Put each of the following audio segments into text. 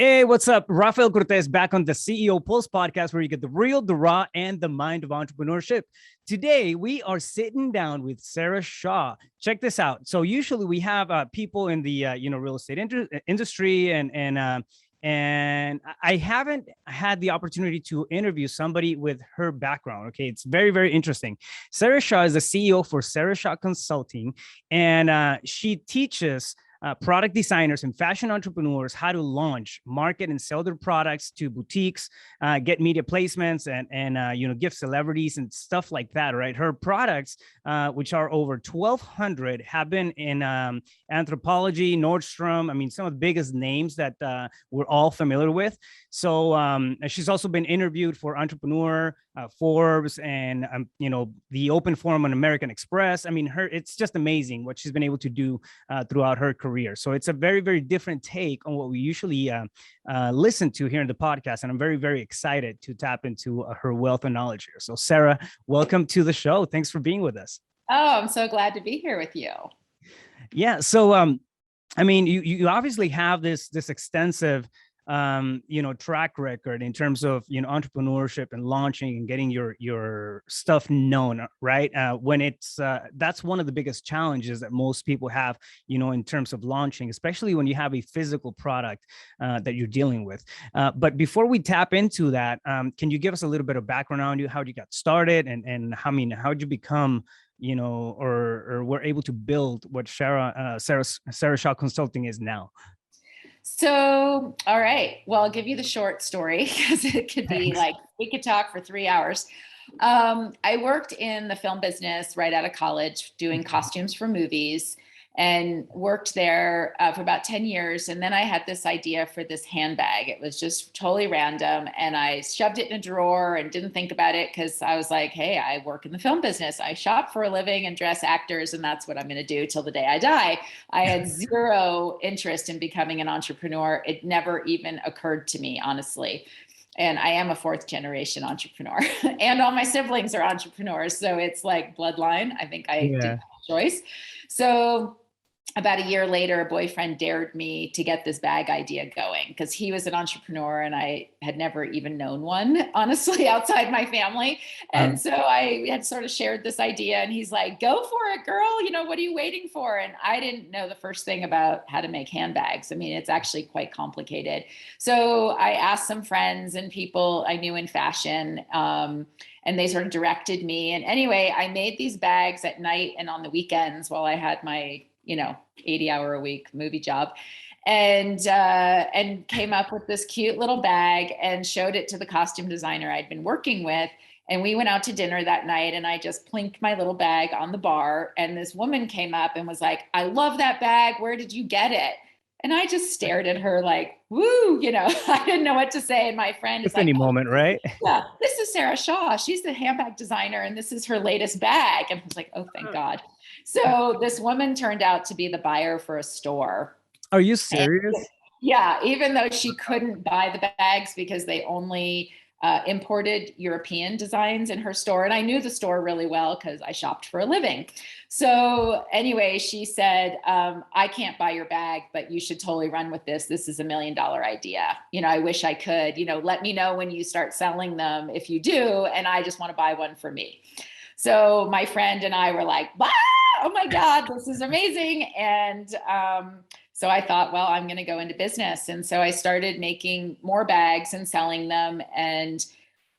Hey, what's up? Rafael Cortez back on the CEO Pulse podcast, where you get the real, the raw, and the mind of entrepreneurship. Today, we are sitting down with Sarah Shaw. Check this out. So usually we have people in the real estate industry, and I haven't had the opportunity to interview somebody with her background. Okay, it's very, very interesting. Sarah Shaw is the CEO for Sarah Shaw Consulting, and she teaches product designers and fashion entrepreneurs how to launch, market, and sell their products to boutiques, get media placements, and give celebrities and stuff like that. Right? Her products, which are over 1,200, have been in Anthropologie, Nordstrom. I mean, some of the biggest names that we're all familiar with. So she's also been interviewed for Entrepreneur, Forbes, and the Open Forum on American Express. I mean, it's just amazing what she's been able to do throughout her career. So it's a very, very different take on what we usually listen to here in the podcast, and I'm very, very excited to tap into her wealth of knowledge here. So Sarah, welcome to the show. Thanks for being with us. Oh, I'm so glad to be here with you. Yeah. So I mean, you obviously have this extensive track record in terms of entrepreneurship and launching and getting your stuff known, right? When it's that's one of the biggest challenges that most people have, in terms of launching, especially when you have a physical product that you're dealing with. But before we tap into that, can you give us a little bit of background on you, how you got started, and how did you become or were able to build what Sarah Shaw Consulting is now? So, all right. Well, I'll give you the short story because it could be like, we could talk for 3 hours. I worked in the film business right out of college doing costumes for movies, and worked there for about 10 years. And then I had this idea for this handbag. It was just totally random. And I shoved it in a drawer and didn't think about it because I was like, hey, I work in the film business. I shop for a living and dress actors, and that's what I'm going to do till the day I die. I had zero interest in becoming an entrepreneur. It never even occurred to me, honestly. And I am a fourth generation entrepreneur and all my siblings are entrepreneurs. So it's like bloodline. I think I didn't have a choice. So about a year later, a boyfriend dared me to get this bag idea going because he was an entrepreneur and I had never even known one, honestly, outside my family. And so I had sort of shared this idea, and he's like, go for it, girl. What are you waiting for? And I didn't know the first thing about how to make handbags. I mean, it's actually quite complicated. So I asked some friends and people I knew in fashion, and they sort of directed me. And anyway, I made these bags at night and on the weekends while I had my 80-hour-a-week movie job, and came up with this cute little bag and showed it to the costume designer I'd been working with. And we went out to dinner that night, and I just plinked my little bag on the bar. And this woman came up and was like, I love that bag. Where did you get it? And I just stared at her like, woo, I didn't know what to say. And my friend is like, any moment, right? Yeah, this is Sarah Shaw. She's the handbag designer, and this is her latest bag. And I was like, oh, thank God. So this woman turned out to be the buyer for a store. Are you serious? And, yeah, even though she couldn't buy the bags because they only imported European designs in her store. And I knew the store really well because I shopped for a living. So anyway, she said, I can't buy your bag, but you should totally run with this. This is $1 million idea. I wish I could, let me know when you start selling them if you do. And I just want to buy one for me. So my friend and I were like, wow, oh my God, this is amazing. And so I thought, well, I'm going to go into business. And so I started making more bags and selling them. And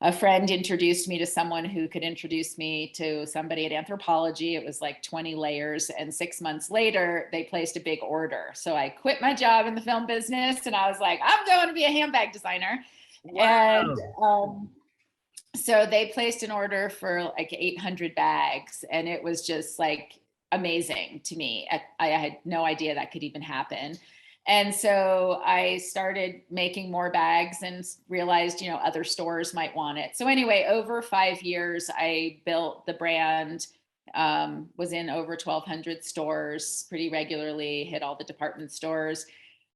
a friend introduced me to someone who could introduce me to somebody at Anthropologie. It was like 20 layers. And 6 months later, they placed a big order. So I quit my job in the film business, and I was like, I'm going to be a handbag designer. Wow. And so they placed an order for like 800 bags. And it was just like amazing to me. I had no idea that could even happen. And so I started making more bags and realized, other stores might want it. So anyway, over 5 years, I built the brand, was in over 1,200 stores pretty regularly, hit all the department stores.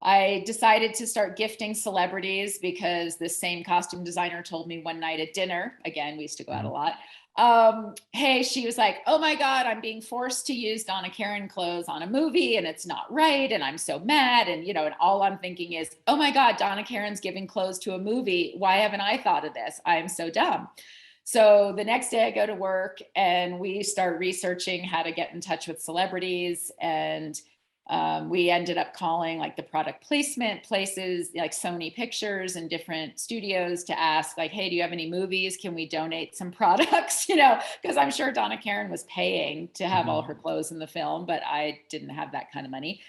I decided to start gifting celebrities because this same costume designer told me one night at dinner, again, we used to go out a lot. Hey, she was like, oh my God, I'm being forced to use Donna Karan clothes on a movie and it's not right. And I'm so mad. And, and all I'm thinking is, oh my God, Donna Karan's giving clothes to a movie. Why haven't I thought of this? I'm so dumb. So the next day I go to work and we start researching how to get in touch with celebrities. And we ended up calling like the product placement places like Sony Pictures and different studios to ask like, hey, do you have any movies? Can we donate some products? Because I'm sure Donna Karan was paying to have all her clothes in the film, but I didn't have that kind of money.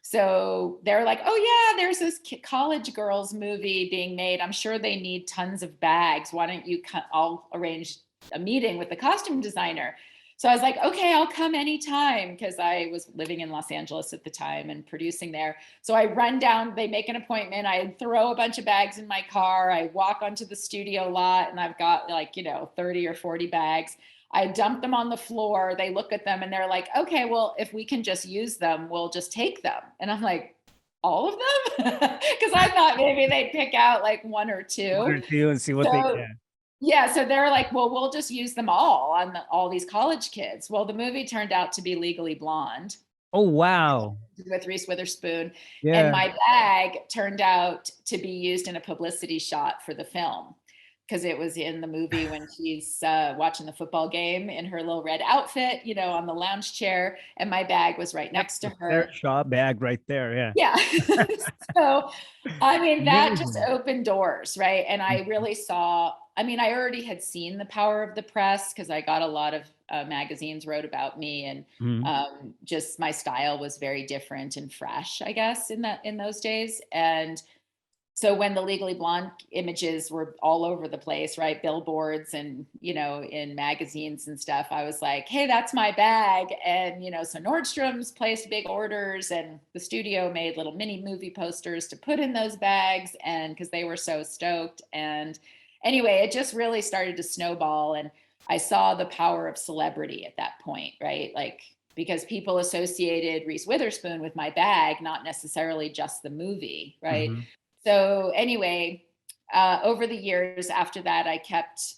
So they're like, oh yeah, there's this college girls movie being made. I'm sure they need tons of bags. Why don't you I'll arrange a meeting with the costume designer. So I was like, okay, I'll come anytime, because I was living in Los Angeles at the time and producing there. So I run down, they make an appointment. I throw a bunch of bags in my car. I walk onto the studio lot and I've got 30 or 40 bags. I dump them on the floor. They look at them and they're like, okay, well, if we can just use them, we'll just take them. And I'm like, all of them? Because I thought maybe they'd pick out like one or two and see what they can. Yeah, so they're like, well, we'll just use them all on all these college kids. Well, the movie turned out to be Legally Blonde. Oh, wow. With Reese Witherspoon. Yeah. And my bag turned out to be used in a publicity shot for the film, because it was in the movie when she's watching the football game in her little red outfit, on the lounge chair. And my bag was right next to her. Shaw bag right there. Yeah. Yeah. So, I mean, that just opened doors, right? And I really saw, I already had seen the power of the press because I got a lot of magazines wrote about me, and just my style was very different and fresh, I guess, in those days. And so when the Legally Blonde images were all over the place, right? Billboards and, in magazines and stuff, I was like, hey, that's my bag. And, so Nordstrom's placed big orders and the studio made little mini movie posters to put in those bags, and because they were so stoked. And anyway, it just really started to snowball. And I saw the power of celebrity at that point, right? Like, because people associated Reese Witherspoon with my bag, not necessarily just the movie, right? So anyway, over the years after that, I kept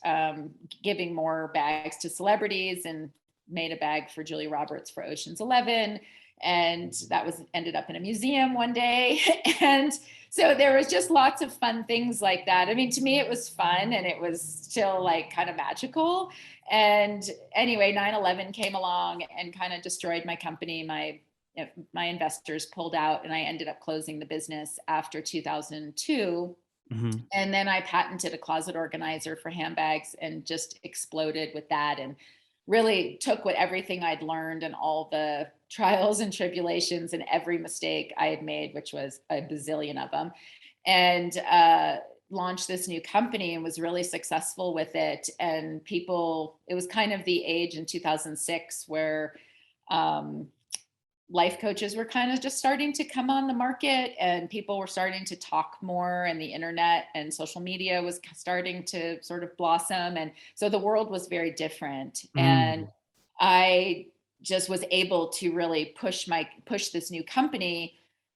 giving more bags to celebrities and made a bag for Julia Roberts for Ocean's 11. And that ended up in a museum one day. And so there was just lots of fun things like that. To me, it was fun and it was still like kind of magical. And anyway, 9/11 came along and kind of destroyed my company. My investors pulled out and I ended up closing the business after 2002. And then I patented a closet organizer for handbags and just exploded with that, and really took everything I'd learned and all the trials and tribulations and every mistake I had made, which was a bazillion of them, and launched this new company and was really successful with it. And it was kind of the age in 2006 where life coaches were kind of just starting to come on the market, and people were starting to talk more, and the internet and social media was starting to sort of blossom. And so the world was very different. And I just was able to really push this new company,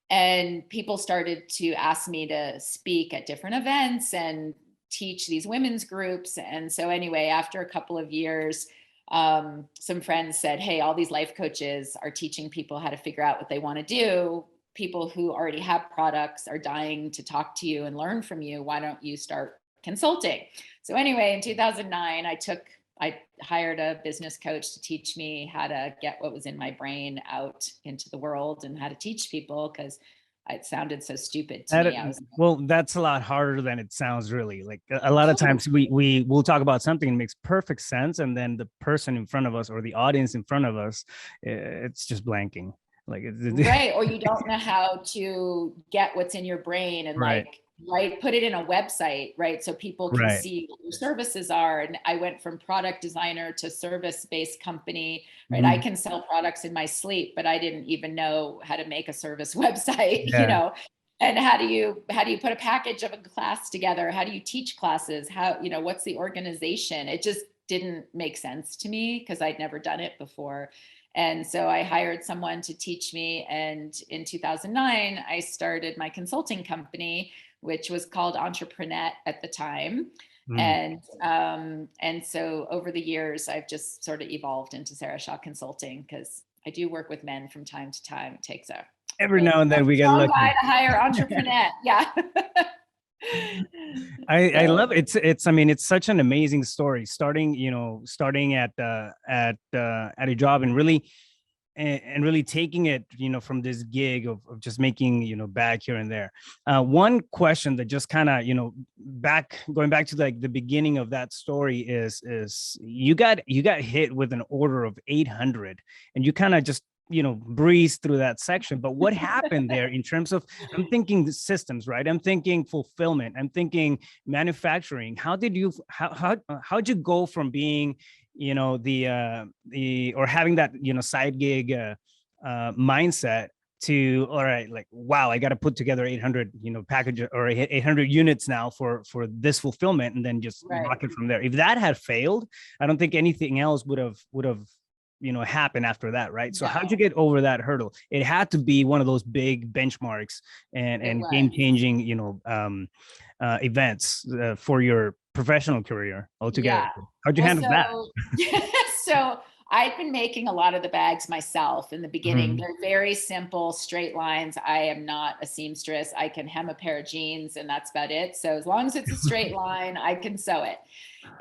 and people started to ask me to speak at different events and teach these women's groups. And so anyway, after a couple of years, some friends said, hey, all these life coaches are teaching people how to figure out what they want to do. People who already have products are dying to talk to you and learn from you. Why don't you start consulting? So anyway, in 2009, I hired a business coach to teach me how to get what was in my brain out into the world and how to teach people, because it sounded so stupid to me. Well, that's a lot harder than it sounds, really. Like a lot of times we will talk about something and it makes perfect sense, and then the person in front of us or the audience in front of us, it's just blanking. Like right, or you don't know how to get what's in your brain and put it in a website, right? So people can see what your services are. And I went from product designer to service-based company, right? I can sell products in my sleep, but I didn't even know how to make a service website, and how do you put a package of a class together? How do you teach classes? What's the organization? It just didn't make sense to me because I'd never done it before. And so I hired someone to teach me. And in 2009, I started my consulting company, which was called Entrepreneur at the time. And so over the years, I've just sort of evolved into Sarah Shaw Consulting, because I do work with men from time to time. It takes a Every really now and then we get lucky. guy to hire Entrepreneur. Yeah. I love it. It's I mean, it's such an amazing story, starting at a job and really taking it, from this gig of just making, bag here and there. One question that just kind of, going back to like the beginning of that story is you got hit with an order of 800, and you kind of just breeze through that section. But what happened there in terms of, I'm thinking the systems, right? I'm thinking fulfillment, I'm thinking manufacturing. How'd you go from being, or having that, side gig mindset to, all right, like, wow, I got to put together 800, package or 800 units now for this fulfillment, and then just rock it from there. If that had failed, I don't think anything else would have happen after that, right? So how'd you get over that hurdle? It had to be one of those big benchmarks and game-changing, events for your professional career altogether. Yeah. How'd you handle that? So I'd been making a lot of the bags myself in the beginning. They're very simple, straight lines. I am not a seamstress. I can hem a pair of jeans and that's about it. So as long as it's a straight line, I can sew it.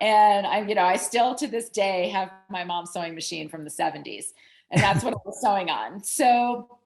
And I still to this day have my mom's sewing machine from the 70s, and that's what I was sewing on. So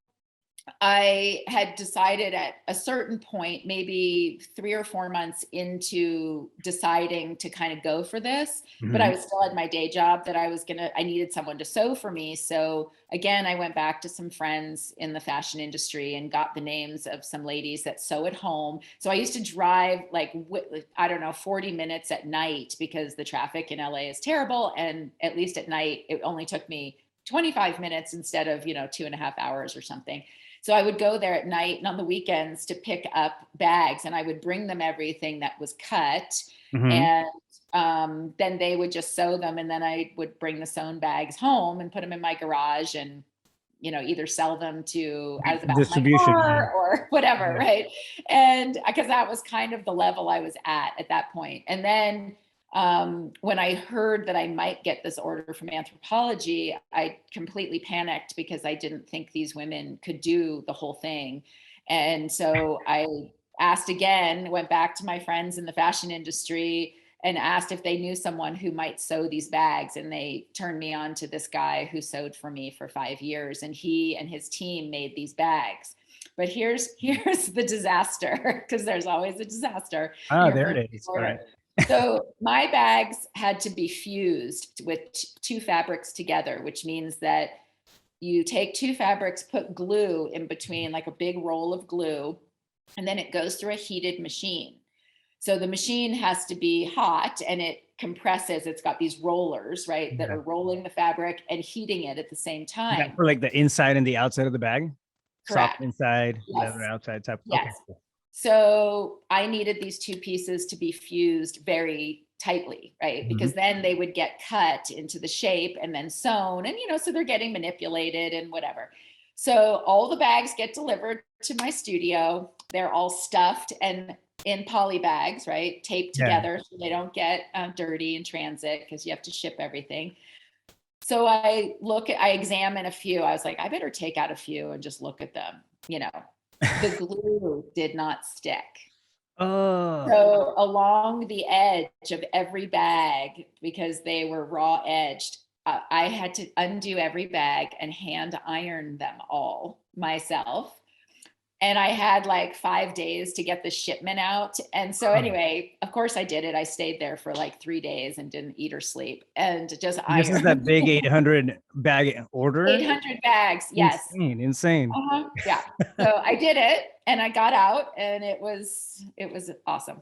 I had decided at a certain point, maybe 3 or 4 months into deciding to kind of go for this, but I was still at my day job, that I needed someone to sew for me. So again, I went back to some friends in the fashion industry and got the names of some ladies that sew at home. So I used to drive 40 minutes at night, because the traffic in LA is terrible. And at least at night, it only took me 25 minutes instead of, 2.5 hours or something. So I would go there at night and on the weekends to pick up bags, and I would bring them everything that was cut. And then they would just sew them. And then I would bring the sewn bags home and put them in my garage, and, either sell them to out of the back of my car or whatever. Right. And because that was kind of the level I was at that point. And then when I heard that I might get this order from Anthropologie, I completely panicked, because I didn't think these women could do the whole thing. And so I asked again, went back to my friends in the fashion industry and asked if they knew someone who might sew these bags. And they turned me on to this guy who sewed for me for 5 years, and he and his team made these bags. But here's the disaster, because there's always a disaster. Oh, there it is. All right. So my bags had to be fused with 2 fabrics together, which means that you take 2 fabrics, put glue in between, like a big roll of glue, and then it goes through a heated machine. So the machine has to be hot, and it compresses. It's got these rollers, right, that are rolling the fabric and heating it at the same time. For like the inside and the outside of the bag? Correct. Soft inside, leather outside type. Yes. Okay. So I needed these 2 pieces to be fused very tightly, right? Because then they would get cut into the shape and then sewn, and, so they're getting manipulated and whatever. So all the bags get delivered to my studio. They're all stuffed and in poly bags, right? Taped together so they don't get dirty in transit, because you have to ship everything. So I examine a few. I was like, I better take out a few and just look at them, The glue did not stick. Oh. So along the edge of every bag, because they were raw edged, I had to undo every bag and hand iron them all myself. And I had like 5 days to get the shipment out. And so anyway, of course I did it. I stayed there for like 3 days and didn't eat or sleep, and just ironed. This is that big 800 bag order? 800 bags. Yes. Insane. Yeah. So I did it, and I got out, and it was awesome.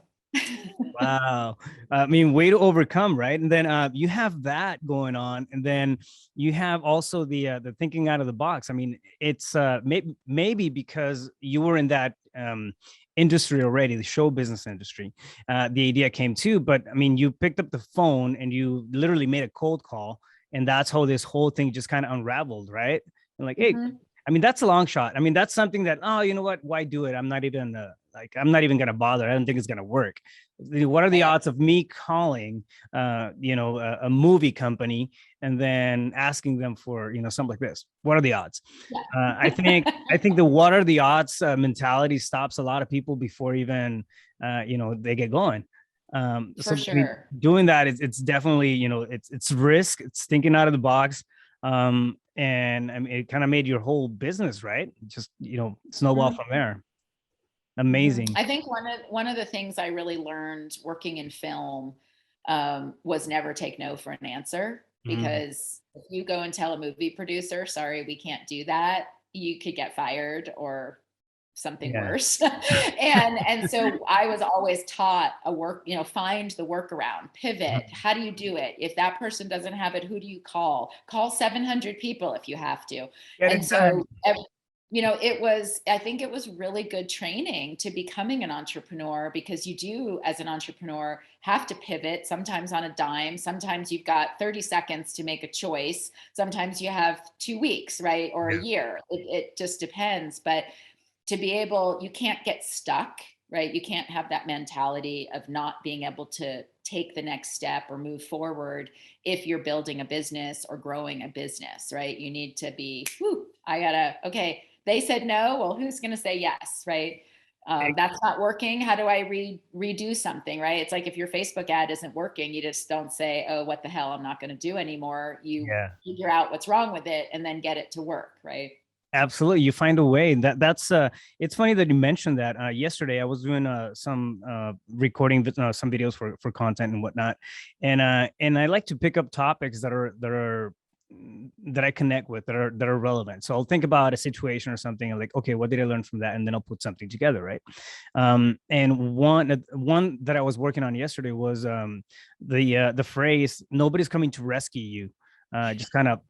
Wow. I mean, way to overcome, right? And then you have that going on, and then you have also the thinking out of the box. I mean, it's maybe because you were in that industry already, the show business industry. The idea came too, but I mean, you picked up the phone and you literally made a cold call And that's how this whole thing just kind of unraveled, right? And like, hey, Mhm. I mean, that's a long shot. I mean, that's something that, oh, you know what? Why do it? I'm not even I'm not even going to bother. I don't think it's going to work. What are the Right. odds of me calling, a movie company and then asking them for, something like this? What are the odds? Yeah. I think the what are the odds mentality stops a lot of people before even, they get going. For So I mean, sure. doing that is it's definitely, it's risk, it's thinking out of the box. And I mean, it kind of made your whole business, right? Just, snowball Mhm. from there. Mhm. Amazing. I think one of the things I really learned working in film was never take no for an answer, Mm, because if you go and tell a movie producer, sorry, we can't do that, you could get fired or something yeah. worse. And so I was always taught find the workaround, pivot. Mhm. How do you do it? If that person doesn't have it, who do you call? Call 700 people if you have to. Get And it done. so I think it was really good training to becoming an entrepreneur, because you do, as an entrepreneur, have to pivot sometimes on a dime. Sometimes you've got 30 seconds to make a choice. Sometimes you have 2 weeks, right? Or a Yeah. year. It just depends. But to be able, you can't get stuck, right? You can't have that mentality of not being able to take the next step or move forward if you're building a business or growing a business, right? You need to be, okay, they said no. Well, who's going to say yes, right? That's not working. How do I redo something, right? It's like if your Facebook ad isn't working, you just don't say, oh, what the hell, I'm not going to do anymore. You Yeah. figure out what's wrong with it and then get it to work, right? Absolutely, you find a way. That's it's funny that you mentioned that. Yesterday I was doing some recording some videos for content and whatnot, and I like to pick up topics that I connect with, that are relevant. So I'll think about a situation or something and like, okay, what did I learn from that? And then I'll put something together, right? And one that I was working on yesterday was the phrase "nobody's coming to rescue you." Just kind of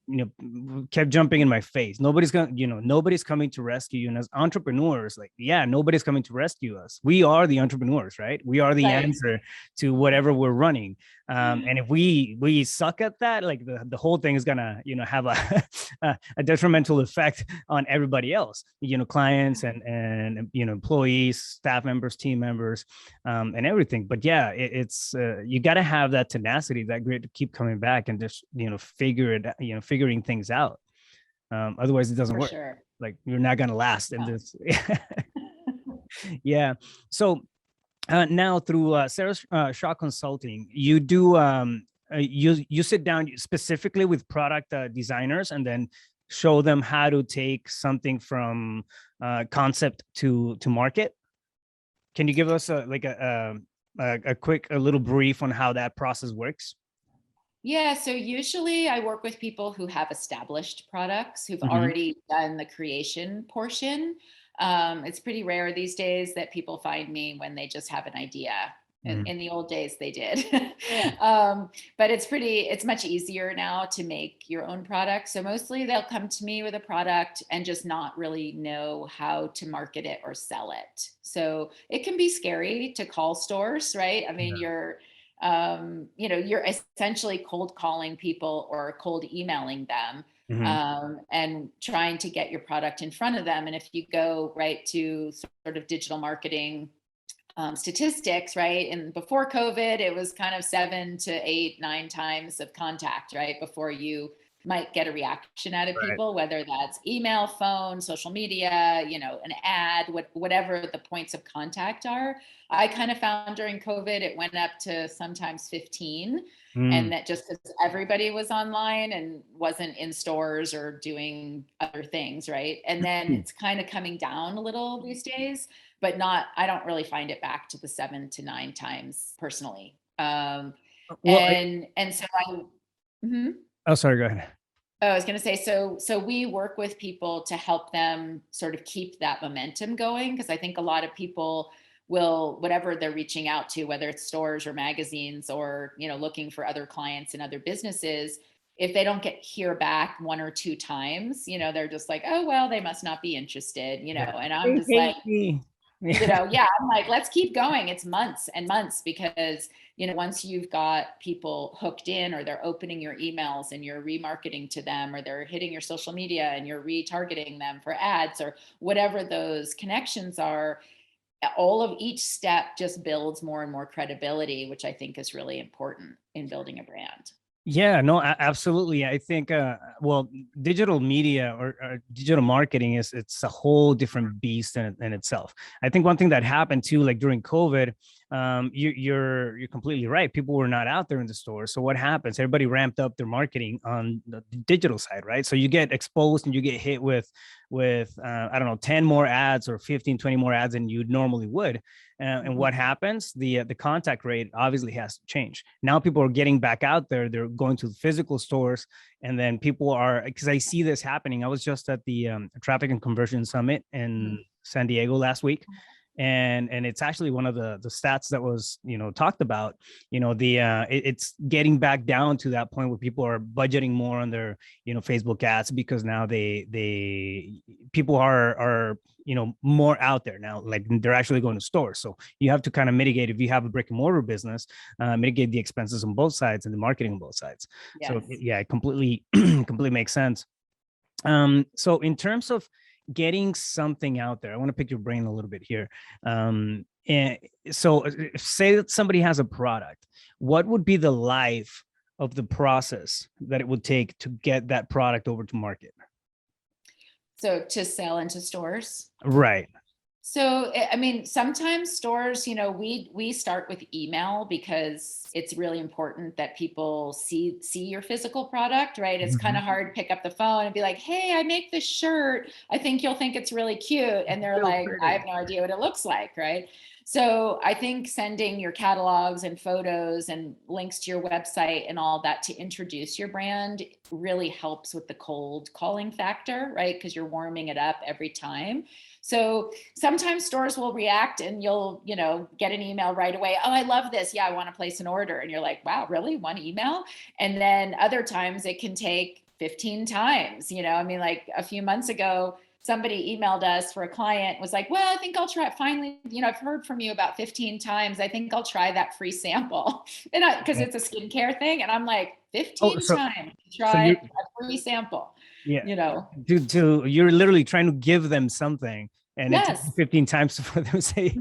kept jumping in my face. Nobody's coming to rescue you. And as entrepreneurs, like, yeah, nobody's coming to rescue us. We are the entrepreneurs, right? We are the Right. answer to whatever we're running. And if we suck at that, like the whole thing is gonna have a detrimental effect on everybody else, clients and employees, staff members, team members, and everything. But yeah, it's you got to have that tenacity, that grit to keep coming back and just figuring things out. Otherwise, it doesn't For work. sure. Like you're not gonna last in Yeah. this. Yeah. So now through Sarah Shaw Consulting, you do you sit down specifically with product designers and then show them how to take something from concept to market. Can you give us a quick a little brief on how that process works? Yeah, so usually I work with people who have established products, who've Mm-hmm. already done the creation portion. It's pretty rare these days that people find me when they just have an idea. Mm-hmm. In the old days, they did. But it's much easier now to make your own product. So mostly they'll come to me with a product and just not really know how to market it or sell it. So it can be scary to call stores, right? I mean, you're essentially cold calling people or cold emailing them, Mm-hmm. and trying to get your product in front of them. And if you go right to sort of digital marketing statistics, right? And before COVID, it was kind of 7 to 8, 9 times of contact, right? Before you might get a reaction out of Right. people, whether that's email, phone, social media, an ad, whatever the points of contact are. I kind of found during COVID, it went up to sometimes 15. Mm. And that just because everybody was online and wasn't in stores or doing other things, right? And then it's kind of coming down a little these days, but not, I don't really find it back to the 7 to 9 times personally. Well, And so Mhm. oh, sorry, go ahead. Oh, I was going to say, so we work with people to help them sort of keep that momentum going, because I think a lot of people will, whatever they're reaching out to, whether it's stores or magazines or looking for other clients and other businesses, if they don't get hear back 1 or 2 times, they're just like, oh well, they must not be interested, Yeah. and I'm They just like, hate me. Yeah, I'm like, let's keep going. It's months and months because, once you've got people hooked in, or they're opening your emails and you're remarketing to them, or they're hitting your social media and you're retargeting them for ads, or whatever those connections are, all of each step just builds more and more credibility, which I think is really important in building a brand. Yeah, no, absolutely. I think, well, digital media or digital marketing it's a whole different beast in itself. I think one thing that happened too, like during COVID, you're completely right. People were not out there in the store. So what happens? Everybody ramped up their marketing on the digital side, right? So you get exposed and you get hit with I don't know, 10 more ads or 15, 20 more ads than you normally would. And what happens? The contact rate obviously has to change. Now people are getting back out there. They're going to the physical stores, and then people are, because I see this happening. I was just at the Traffic and Conversion Summit in San Diego last week, and it's actually one of the stats that was talked about. It's getting back down to that point where people are budgeting more on their Facebook ads, because now people are more out there now, like they're actually going to stores. So you have to kind of mitigate, if you have a brick and mortar business, mitigate the expenses on both sides and the marketing on both sides. Yes. So yeah, it completely makes sense. So in terms of getting something out there, I want to pick your brain a little bit here. And so say that somebody has a product, what would be the life of the process that it would take to get that product over to market? So to sell into stores? Right. So, I mean, sometimes stores, we start with email because it's really important that people see your physical product, right? It's kind of hard to pick up the phone and be like, hey, I make this shirt. I think you'll think it's really cute. And they're like, I have no idea what it looks like, right? So I think sending your catalogs and photos and links to your website and all that to introduce your brand really helps with the cold calling factor, right? Because you're warming it up every time. So sometimes stores will react and you'll, get an email right away. Oh, I love this. Yeah, I want to place an order. And you're like, wow, really? One email? And then other times it can take 15 times, I mean, like a few months ago, somebody emailed us for a client, was like, well, I think I'll try it. Finally, I've heard from you about 15 times. I think I'll try that free sample. And because it's a skincare thing. And I'm like, 15 times to try a free sample. Yeah. You're literally trying to give them something, and it took 15 times for them to say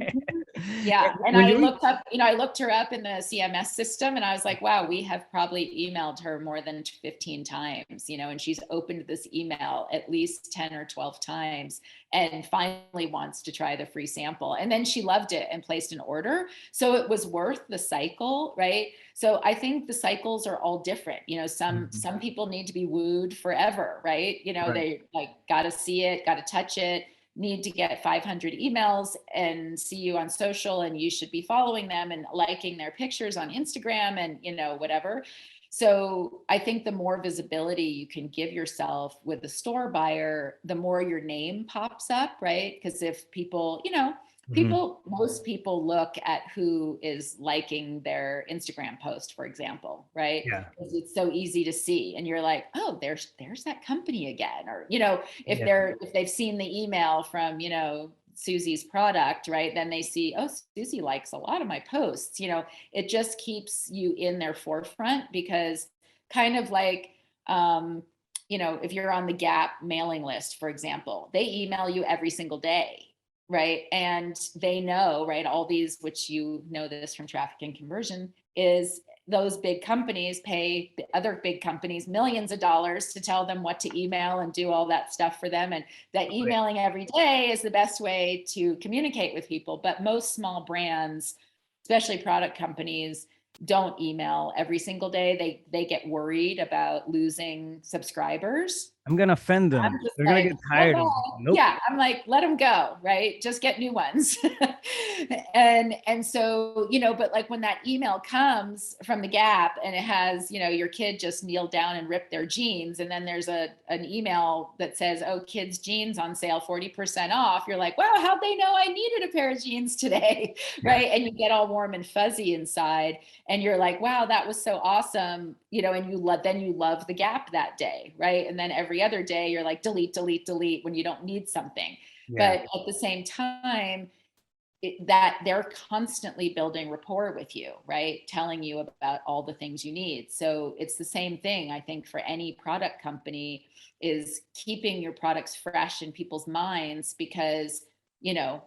yeah. And I looked up, I looked her up in the CMS system, and I was like, wow, we have probably emailed her more than 15 times, and she's opened this email at least 10 or 12 times and finally wants to try the free sample. And then she loved it and placed an order. So it was worth the cycle, right? So I think the cycles are all different. Some people need to be wooed forever, right? They like got to see it, got to touch it, need to get 500 emails and see you on social, and you should be following them and liking their pictures on Instagram and, whatever. So I think the more visibility you can give yourself with a store buyer, the more your name pops up, right? Because if people, most people look at who is liking their Instagram post, for example, right? Yeah. Because it's so easy to see. And you're like, oh, there's that company again. Or, if they've seen the email from, Susie's product, right? Then they see, oh, Susie likes a lot of my posts. It just keeps you in their forefront, because kind of like, if you're on the Gap mailing list, for example, they email you every single day. Right. And they know, right, all these, which this from Traffic and Conversion, is those big companies pay other big companies millions of dollars to tell them what to email and do all that stuff for them. And that emailing every day is the best way to communicate with people. But most small brands, especially product companies, don't email every single day. They get worried about losing subscribers. I'm going to offend them. They're going to get tired of nope. Yeah, I'm like, let them go, right? Just get new ones. and so, but like when that email comes from the Gap and it has, your kid just kneeled down and ripped their jeans, and then there's an email that says, oh, kids' jeans on sale 40% off. You're like, wow, how'd they know I needed a pair of jeans today? Right? And you get all warm and fuzzy inside, and you're like, wow, that was so awesome. And you love the Gap that day, right? And then every other day you're like, delete when you don't need something. Yeah. But at the same time, that they're constantly building rapport with you, right? Telling you about all the things you need. So it's the same thing, I think, for any product company, is keeping your products fresh in people's minds, because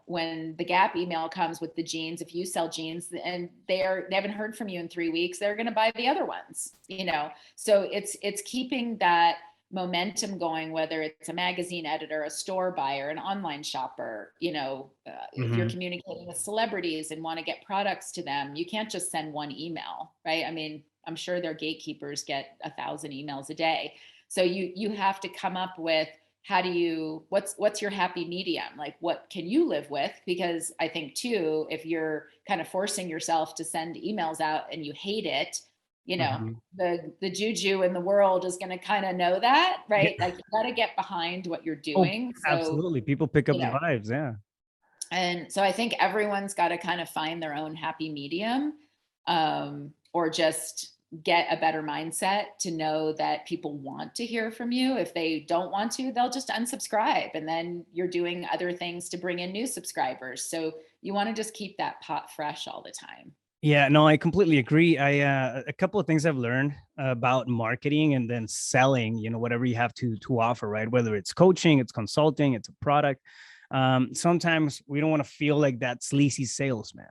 when the Gap email comes with the jeans, if you sell jeans and they haven't heard from you in 3 weeks, they're going to buy the other ones. So it's keeping that momentum going, whether it's a magazine editor, a store buyer, an online shopper. If you're communicating with celebrities and want to get products to them, you can't just send one email, right? I mean, I'm sure their gatekeepers get 1,000 emails a day. So you have to come up with, what's your happy medium? Like, what can you live with? Because I think too, if you're kind of forcing yourself to send emails out and you hate it, the juju in the world is going to kind of know that, right? Yeah. Like, you got to get behind what you're Oh, doing. So, absolutely. People pick up the vibes. Yeah. and so I think everyone's got to kind of find their own happy medium, or just get a better mindset to know that people want to hear from you. If they don't want to, they'll just unsubscribe, and then you're doing other things to bring in new subscribers. So you want to just keep that pot fresh all the time. Yeah, no, I completely agree. A couple of things I've learned about marketing and then selling, whatever you have to offer, right? Whether it's coaching, it's consulting, it's a product. Sometimes we don't want to feel like that sleazy salesman.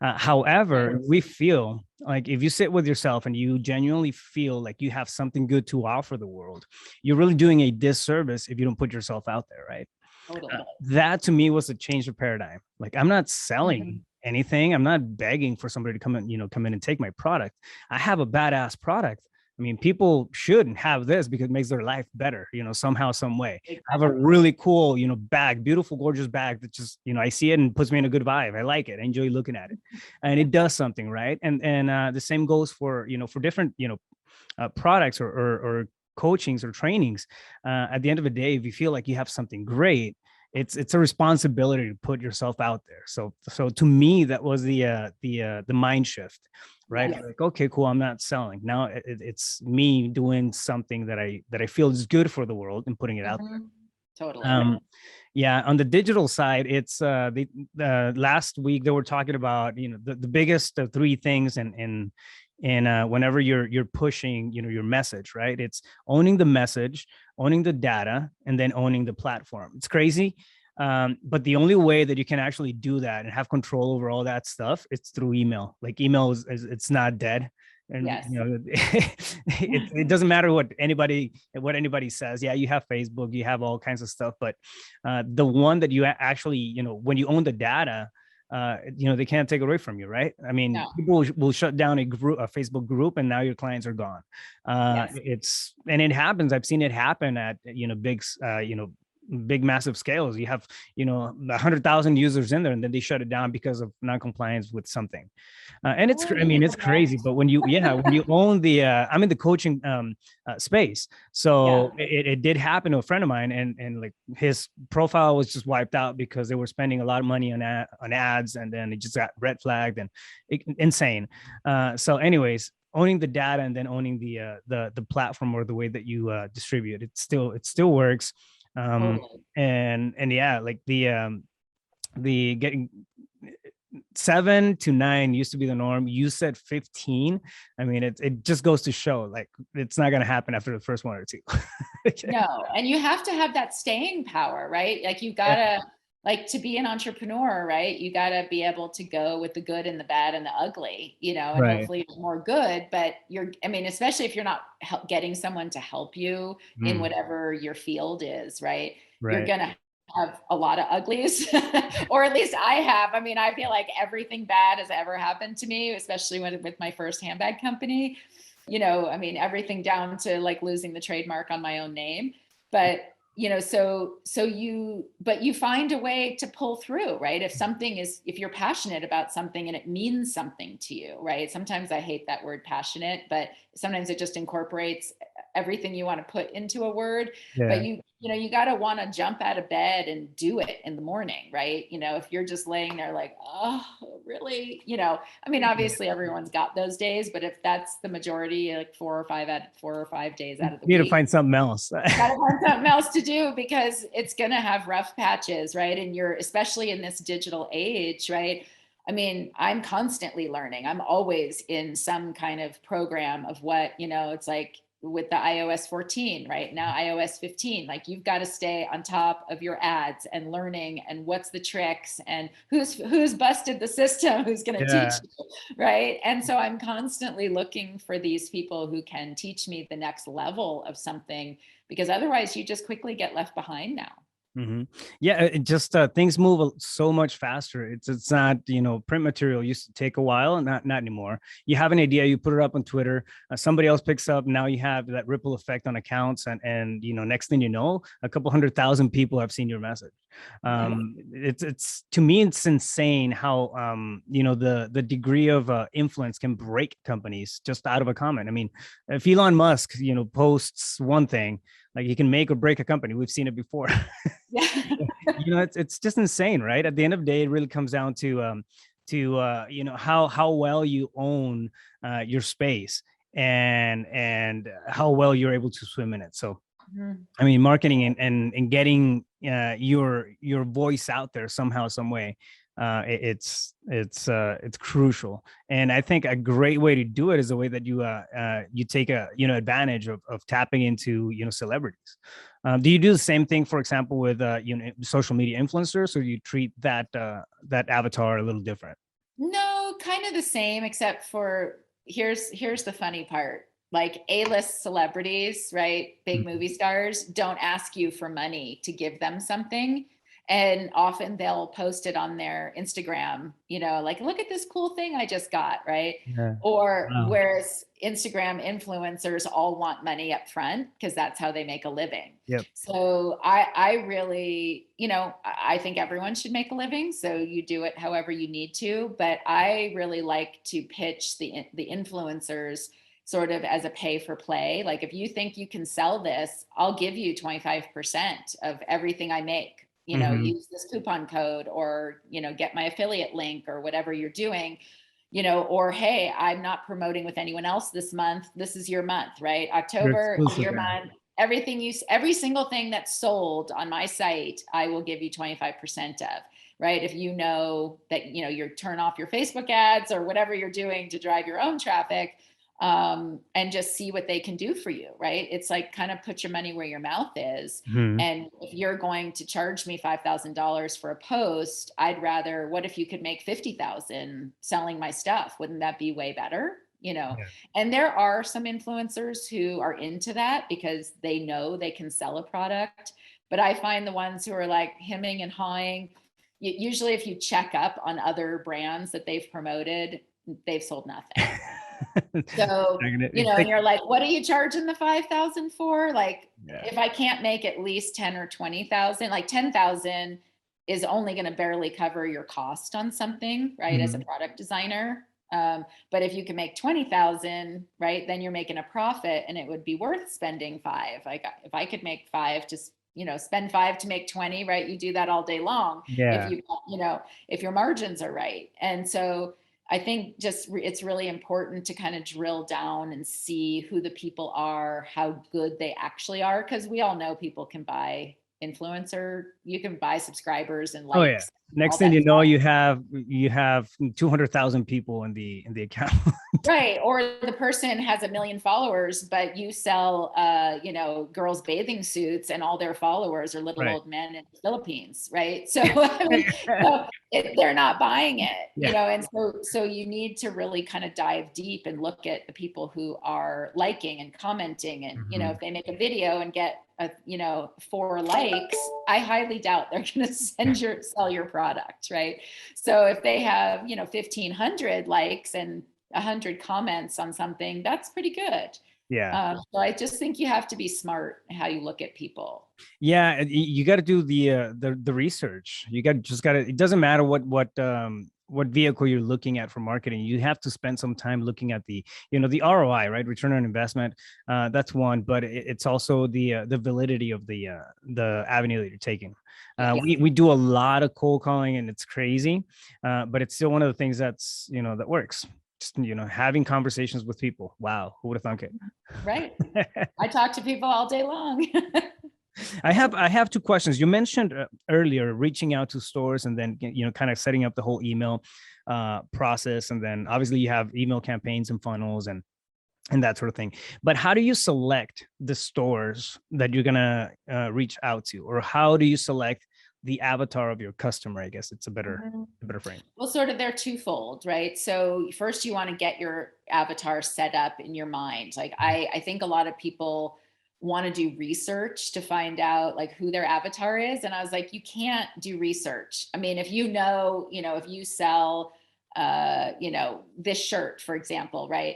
However, we feel like if you sit with yourself and you genuinely feel like you have something good to offer the world, you're really doing a disservice if you don't put yourself out there, right? Totally. That to me was a change of paradigm. Like, I'm not selling anything. I'm not begging for somebody to come in and take my product. I have a badass product. I mean, people should have this because it makes their life better, somehow, some way. I have a really cool, bag, beautiful, gorgeous bag that just, I see it and puts me in a good vibe. I like it. I enjoy looking at it, and it does something, right? And the same goes for, for different, products or coachings or trainings. At the end of the day, if you feel like you have something great, it's a responsibility to put yourself out there. So to me, that was the mind shift, right? Yes. Like, okay, cool. I'm not selling now. It's me doing something that I feel is good for the world and putting it out there. Totally. Yeah. On the digital side, it's the last week they were talking about, the biggest three things and whenever you're pushing, your message, right? It's owning the message, owning the data, and then owning the platform. It's crazy. But the only way that you can actually do that and have control over all that stuff, it's through email. Like, email is it's not dead. And Yes. it doesn't matter what anybody says. Yeah, you have Facebook, you have all kinds of stuff, but the one that you actually, when you own the data, they can't take it away from you, right? I mean, people will shut down a Facebook group, and now your clients are gone. Yes. It happens. I've seen it happen at big massive scales. You have 100,000 users in there, and then they shut it down because of non-compliance with something. And it's crazy. But when you own the I'm in the coaching space, so it did happen to a friend of mine, and like, his profile was just wiped out because they were spending a lot of money on ads, and then it just got red flagged, and insane. So anyways, owning the data and then owning the platform or the way that you distribute it still works. And yeah, like the getting 7 to 9 used to be the norm. You said 15. I mean, it just goes to show, like, it's not going to happen after the first one or two. No. And you have to have that staying power, right? Like, you gotta, like, to be an entrepreneur, right? You gotta be able to go with the good and the bad and the ugly, and hopefully more good, but especially if you're not getting someone to help you in whatever your field is, right? You're gonna have a lot of uglies, or at least I have. I mean, I feel like everything bad has ever happened to me, especially with my first handbag company. Everything down to, like, losing the trademark on my own name. But, but you find a way to pull through, right? If you're passionate about something and it means something to you, right? Sometimes I hate that word passionate, but sometimes it just incorporates everything you want to put into a word, Yeah. but you got to want to jump out of bed and do it in the morning, right? If you're just laying there like, oh, really? I mean, obviously everyone's got those days, but if that's the majority, like 4 or 5 days out of the You need to week, find something else. gotta find something else to do, because it's gonna have rough patches, right? And you're, especially in this digital age, right? I mean, I'm constantly learning. I'm always in some kind of program of what, it's like with the iOS 14, right? Now iOS 15, like you've got to stay on top of your ads and learning and what's the tricks and who's busted the system, who's going to teach you, right? And so I'm constantly looking for these people who can teach me the next level of something, because otherwise you just quickly get left behind now. Mm-hmm. Yeah, it just things move so much faster. It's not, print material used to take a while, and not anymore. You have an idea, you put it up on Twitter, somebody else picks up. Now you have that ripple effect on accounts, and next thing you know, a couple 100,000 people have seen your message. It's to me, it's insane how the degree of influence can break companies just out of a comment. I mean, if Elon Musk posts one thing, like he can make or break a company. We've seen it before. Yeah. It's just insane, right? At the end of the day, it really comes down to how well you own your space and how well you're able to swim in it. So I mean, marketing and getting your voice out there somehow, some way, it's crucial. And I think a great way to do it is the way that you take advantage of tapping into celebrities. Do you do the same thing, for example, with social media influencers, or do you treat that avatar a little different? No, kind of the same, except for here's the funny part. Like A-list celebrities, right? Big movie stars don't ask you for money to give them something. And often they'll post it on their Instagram, like, look at this cool thing I just got, right? Yeah. Or Wow. whereas Instagram influencers all want money up front because that's how they make a living. Yep. So I really, I think everyone should make a living. So you do it however you need to. But I really like to pitch the influencers sort of as a pay for play. Like, if you think you can sell this, I'll give you 25% of everything I make. Use this coupon code, or, get my affiliate link, or whatever you're doing, or, hey, I'm not promoting with anyone else this month. This is your month, right? October is your month. Every single thing that's sold on my site, I will give you 25% of, right? If you know that, you turn off your Facebook ads or whatever you're doing to drive your own traffic, and just see what they can do for you, right? It's like, kind of put your money where your mouth is. And if you're going to charge me $5,000 for a post, I'd rather, what if you could make 50,000 selling my stuff? Wouldn't that be way better? Yeah. And there are some influencers who are into that because they know they can sell a product. But I find the ones who are like hemming and hawing, usually if you check up on other brands that they've promoted, they've sold nothing. So, and you're like, what are you charging the 5,000 for? Like, if I can't make at least 10 or 20,000, like 10,000 is only going to barely cover your cost on something, right? As a product designer. But if you can make 20,000, right, then you're making a profit, and it would be worth spending 5. Like, if I could make 5 to, spend 5 to make 20, right? You do that all day long. Yeah. If your margins are right. And so I think it's really important to kind of drill down and see who the people are, how good they actually are. Cause we all know people can buy you can buy subscribers and likes. Oh yeah. Next thing you know, you have 200,000 people in the account. Right. Or the person has 1 million followers, but you sell, girls' bathing suits, and all their followers are little old men in the Philippines. Right. So, I mean, they're not buying it, and so you need to really kind of dive deep and look at the people who are liking and commenting. And, if they make a video and get 4 likes, I highly doubt they're going to sell your product. Right. So if they have, 1,500 likes and 100 comments on something, that's pretty good. Yeah. So I just think you have to be smart how you look at people. Yeah, you got to do the research. It doesn't matter what what vehicle you're looking at for marketing, you have to spend some time looking at the, the ROI, right? Return on investment. That's one, but it's also the validity of the avenue that you're taking. We do a lot of cold calling and it's crazy, but it's still one of the things that's, that works. Just, having conversations with people. Wow. Who would have thunk it? Right. I talk to people all day long. I have two questions. You mentioned earlier reaching out to stores and then kind of setting up the whole email process, and then obviously you have email campaigns and funnels and that sort of thing. But how do you select the stores that you're gonna reach out to, or how do you select the avatar of your customer? I guess it's a better frame. Well, sort of they're twofold, right? So first you want to get your avatar set up in your mind. Like I think a lot of people want to do research to find out like who their avatar is. And I was like, you can't do research. I mean, if if you sell, this shirt, for example, right?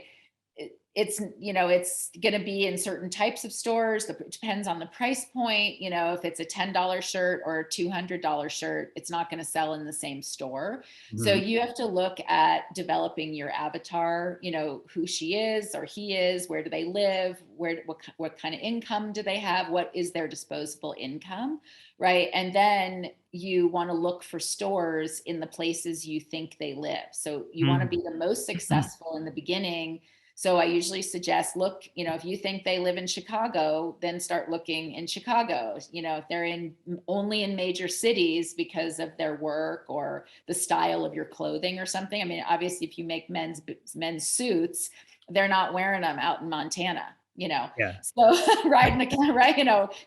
It's going to be in certain types of stores. It depends on the price point. If it's a $10 shirt or a $200 shirt, it's not going to sell in the same store. Mm-hmm. So you have to look at developing your avatar, who she is or he is, where do they live, what kind of income do they have, what is their disposable income, right? And then you want to look for stores in the places you think they live. So you want to be the most successful in the beginning. So I usually suggest, look, if you think they live in Chicago, then start looking in Chicago. If they're only in major cities because of their work or the style of your clothing or something. I mean, obviously, if you make men's suits, they're not wearing them out in Montana. Yeah. So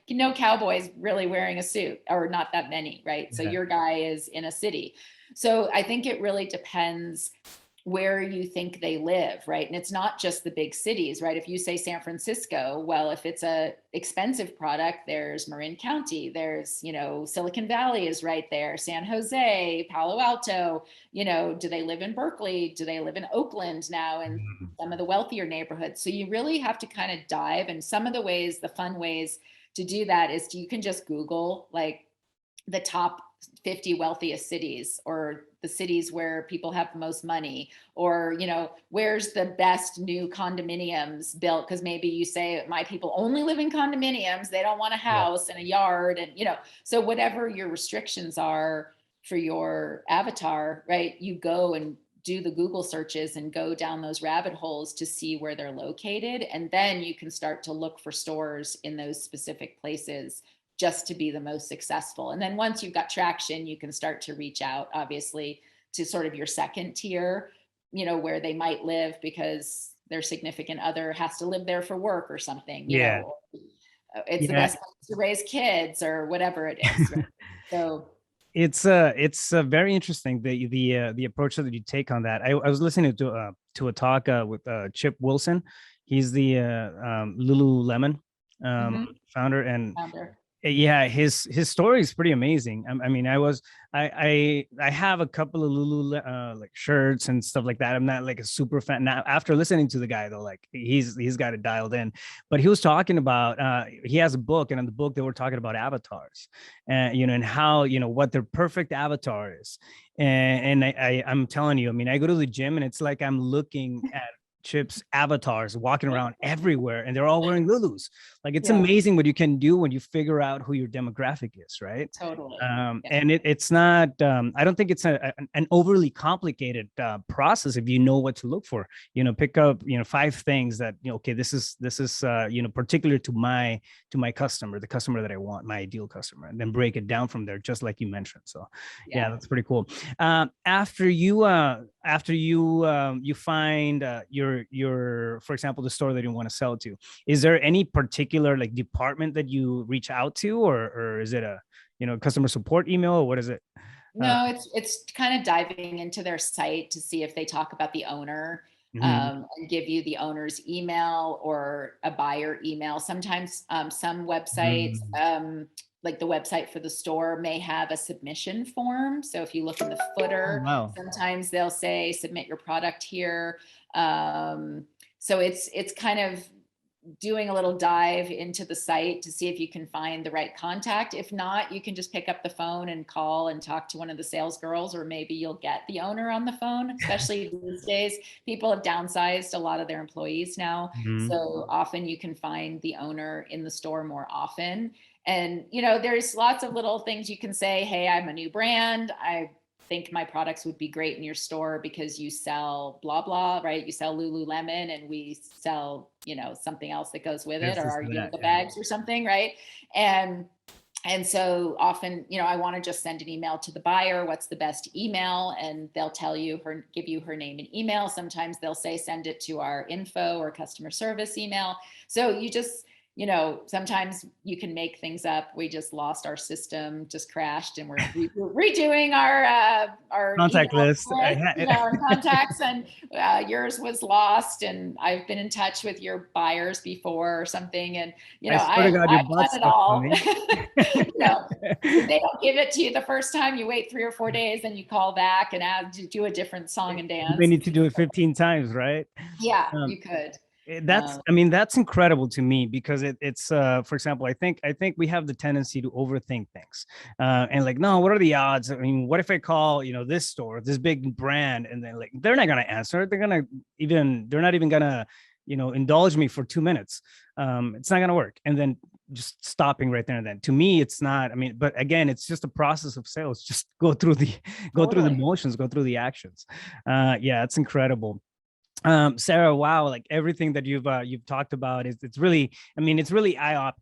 no cowboys really wearing a suit, or not that many, right? So your guy is in a city. So I think it really depends where you think they live, right? And it's not just the big cities, right? If you say San Francisco, well, if it's a expensive product, there's Marin County, there's, Silicon Valley is right there, San Jose, Palo Alto, do they live in Berkeley? Do they live in Oakland now, and some of the wealthier neighborhoods? So you really have to kind of dive. And some of the fun ways to do that is you can just Google like the top 50 wealthiest cities, or the cities where people have the most money, or, where's the best new condominiums built? Because maybe you say, my people only live in condominiums. They don't want a house and a yard. And, so whatever your restrictions are for your avatar, right? You go and do the Google searches and go down those rabbit holes to see where they're located. And then you can start to look for stores in those specific places just to be the most successful. And then once you've got traction, you can start to reach out, obviously, to sort of your second tier, where they might live because their significant other has to live there for work or something. It's the best place to raise kids or whatever it is. Right? So it's very interesting, the approach that you take on that. I was listening to a talk with Chip Wilson. He's the Lululemon founder. Yeah, his story is pretty amazing. I mean, I have a couple of Lulu like shirts and stuff like that. I'm not like a super fan now. After listening to the guy though, like he's got it dialed in. But he was talking about he has a book, and in the book they were talking about avatars, and and how what their perfect avatar is. And I'm telling you, I mean, I go to the gym and it's like I'm looking at Chip's avatars walking around everywhere, and they're all wearing Lulus. Like it's amazing what you can do when you figure out who your demographic is, right? Totally. And it's not I don't think it's an overly complicated process if you know what to look for. Pick up 5 things that okay, this is particular to my customer, the customer that I want, my ideal customer, and then break it down from there, just like you mentioned. So yeah, that's pretty cool. After you find your for example, the store that you want to sell to, is there any particular like department that you reach out to, or is it a customer support email, or what is it? No, it's kind of diving into their site to see if they talk about the owner, and give you the owner's email or a buyer email. Sometimes some websites, like the website for the store, may have a submission form. So if you look in the footer, sometimes they'll say, submit your product here. So it's kind of doing a little dive into the site to see if you can find the right contact. If not, you can just pick up the phone and call and talk to one of the sales girls, or maybe you'll get the owner on the phone. Especially these days, people have downsized a lot of their employees now. Mhm. So often you can find the owner in the store more often. And, you know, there's lots of little things you can say. Hey, I'm a new brand. I think my products would be great in your store because you sell blah, blah, right? You sell Lululemon and we sell, you know, something else that goes with it, This or is our that. yoga Yeah. bags or something, right? And so often, you know, I want to just send an email to the buyer. What's the best email? And they'll tell you give you her name and email. Sometimes they'll say, send it to our info or customer service email. So you just, you know, sometimes you can make things up. We just lost our system, just crashed, and we're redoing our Contact email list. list, you know, our contacts, and yours was lost. And I've been in touch with your buyers before or something, and you I know, swear to God, your I've butt's done it stuck on all. me. You know, if they don't give it to you the first time, you wait 3 or 4 days, then you call back and do a different song and You may dance. need to do it 15 times, right? Yeah, Um, you could. that's, I mean, that's incredible to me because it's for example, I think we have the tendency to overthink things, and like, no, what are the odds? I mean, what if I call, you know, this store, this big brand, and then like they're not gonna answer, they're not even gonna, you know, indulge me for 2 minutes. It's not gonna work. And then just stopping right there and then, to me, it's not, I mean, but again, it's just a process of sales. Just go through the Totally. motions, go through the actions. Yeah, it's incredible. Sarah, wow, like everything that you've talked about is, it's really, I mean, it's really eye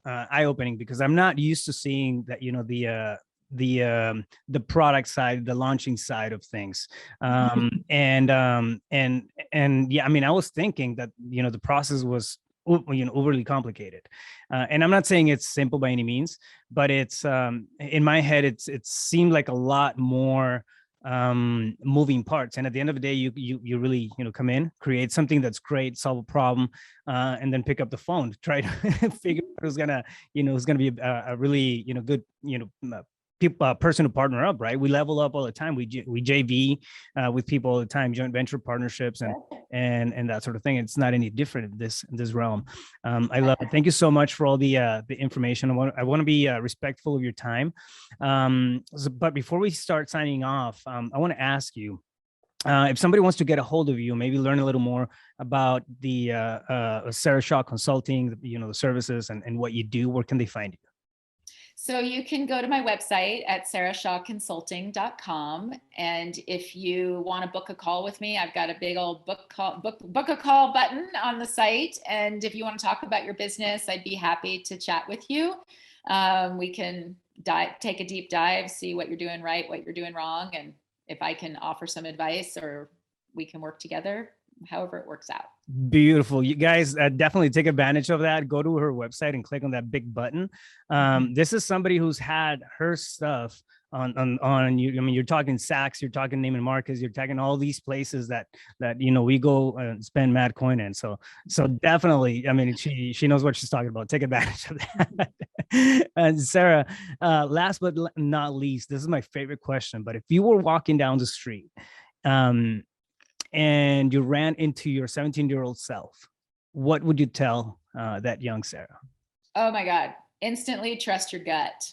opening, because I'm not used to seeing that, you know, the product side, the launching side of things. And yeah, I mean, I was thinking that, you know, the process was, you know, overly complicated. And I'm not saying it's simple by any means, but it's, in my head, it seemed like a lot more moving parts. And at the end of the day, you really, you know, come in, create something that's great, solve a problem, and then pick up the phone, try to figure out who's gonna, you know, who's gonna be a really, you know, good, you know, person to partner up, right? We level up all the time. We JV with people all the time, joint venture partnerships, and that sort of thing. It's not any different in this realm. I love it. Thank you so much for all the information. I want to be respectful of your time. But before we start signing off, I want to ask you, if somebody wants to get a hold of you, maybe learn a little more about the Sarah Shaw Consulting, you know, the services and what you do, where can they find you? So you can go to my website at sarahshawconsulting.com. And if you want to book a call with me, I've got a big old book a call button on the site. And if you want to talk about your business, I'd be happy to chat with you. We can take a deep dive, see what you're doing right, what you're doing wrong, and if I can offer some advice, or we can work together, however it works out. Beautiful. You guys definitely take advantage of that. Go to her website and click on that big button. This is somebody who's had her stuff on you. I mean, you're talking Saks, you're talking Neiman Marcus, you're talking all these places that you know, we go and spend mad coin in. So definitely, I mean, she knows what she's talking about. Take advantage of that. And Sarah, last but not least, this is my favorite question. But if you were walking down the street, and you ran into your 17-year-old self, what would you tell that young Sarah? Oh my God. Instantly trust your gut.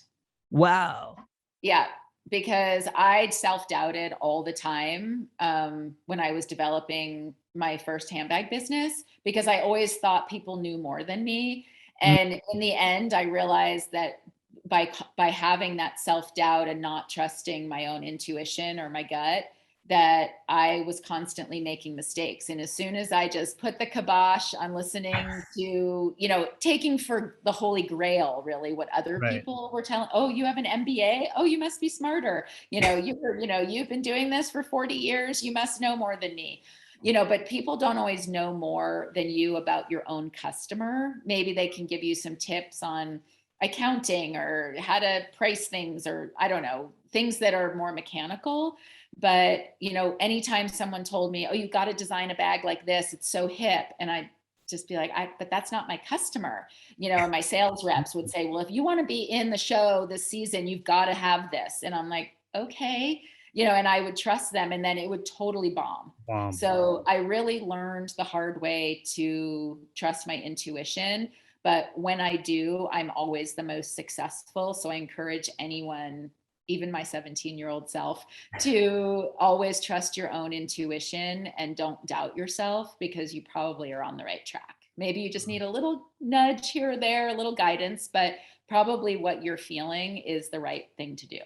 Wow. Yeah, because I self-doubted all the time when I was developing my first handbag business, because I always thought people knew more than me. And in the end, I realized that by having that self-doubt and not trusting my own intuition or my gut, that I was constantly making mistakes. And as soon as I just put the kibosh on listening to, you know, taking for the holy grail, really, what other Right. people were telling, oh, you have an MBA. Oh, you must be smarter. You know, you've been doing this for 40 years. You must know more than me. You know, but people don't always know more than you about your own customer. Maybe they can give you some tips on accounting or how to price things, or I don't know, things that are more mechanical. But, you know, anytime someone told me, oh, you got to design a bag like this, it's so hip. And I just be like, but that's not my customer, you know, or my sales reps would say, well, if you want to be in the show this season, you've got to have this. And I'm like, okay, and I would trust them, and then it would totally bomb. So I really learned the hard way to trust my intuition. But when I do, I'm always the most successful. So I encourage anyone, even my 17-year-old self, to always trust your own intuition and don't doubt yourself, because you probably are on the right track. Maybe you just need a little nudge here or there, a little guidance, but probably what you're feeling is the right thing to do.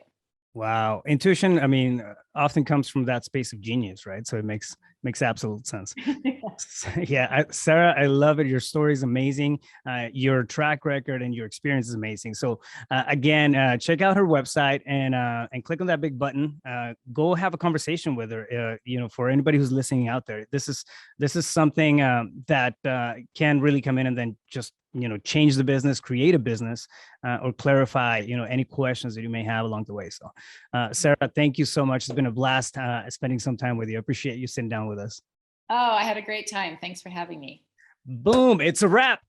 Wow. Intuition, I mean, often comes from that space of genius, right? So it makes absolute sense. Yeah, Sarah, I love it. Your story is amazing. Your track record and your experience is amazing. So again, check out her website and click on that big button. Go have a conversation with her. For anybody who's listening out there, this is something that can really come in and then just change the business, create a business, or clarify any questions that you may have along the way. So Sarah, thank you so much. It's been a blast spending some time with you. I appreciate you sitting down with us. Oh, I had a great time. Thanks for having me. Boom, it's a wrap.